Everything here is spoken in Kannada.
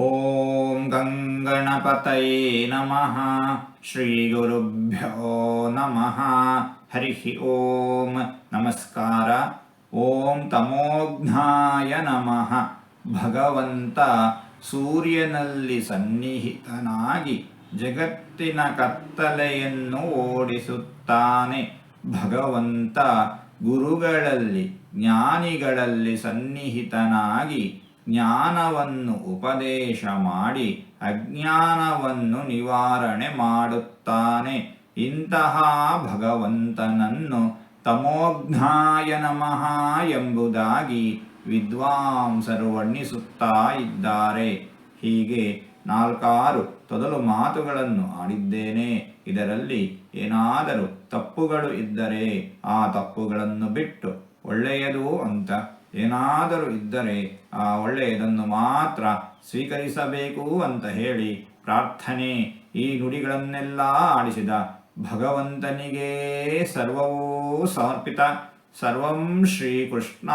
ಓಂ ಗಂಗಣಪತಯೇ ನಮಃ. ಶ್ರೀ ಗುರುಭ್ಯೋ ನಮಃ. ಹರಿ ಓಂ. ನಮಸ್ಕಾರ. ಓಂ ತಮೋಘ್ನಾಯ ನಮಃ. ಭಗವಂತ ಸೂರ್ಯನಲ್ಲಿ ಸನ್ನಿಹಿತನಾಗಿ ಜಗತ್ತಿನ ಕತ್ತಲೆಯನ್ನು ಓಡಿಸುತ್ತಾನೆ. ಭಗವಂತ ಗುರುಗಳಲ್ಲಿ ಜ್ಞಾನಿಗಳಲ್ಲಿ ಸನ್ನಿಹಿತನಾಗಿ ಜ್ಞಾನವನ್ನು ಉಪದೇಶ ಮಾಡಿ ಅಜ್ಞಾನವನ್ನು ನಿವಾರಣೆ ಮಾಡುತ್ತಾನೆ. ಇಂತಹ ಭಗವಂತನನ್ನು ತಮೋಘ್ನಾಯ ನಮಃ ಎಂಬುದಾಗಿ ವಿದ್ವಾಂಸರು ವರ್ಣಿಸುತ್ತಾ ಇದ್ದಾರೆ. ಹೀಗೆ 4 ತೊದಲು ಮಾತುಗಳನ್ನು ಆಡಿದ್ದೇನೆ. ಇದರಲ್ಲಿ ಏನಾದರೂ ತಪ್ಪುಗಳು ಇದ್ದರೆ ಆ ತಪ್ಪುಗಳನ್ನು ಬಿಟ್ಟು ಒಳ್ಳೆಯದು ಅಂತ ಏನಾದರೂ ಇದ್ದರೆ ಆ ಒಳ್ಳೆಯದನ್ನು ಮಾತ್ರ ಸ್ವೀಕರಿಸಬೇಕು ಅಂತ ಹೇಳಿ ಪ್ರಾರ್ಥನೆ. ಈ ನುಡಿಗಳನ್ನೆಲ್ಲ ಆಡಿಸಿದ ಭಗವಂತನಿಗೇ ಸರ್ವವೂ ಸಮರ್ಪಿತ. ಸರ್ವಂ ಶ್ರೀಕೃಷ್ಣಾರ್ಪಣಮಸ್ತು.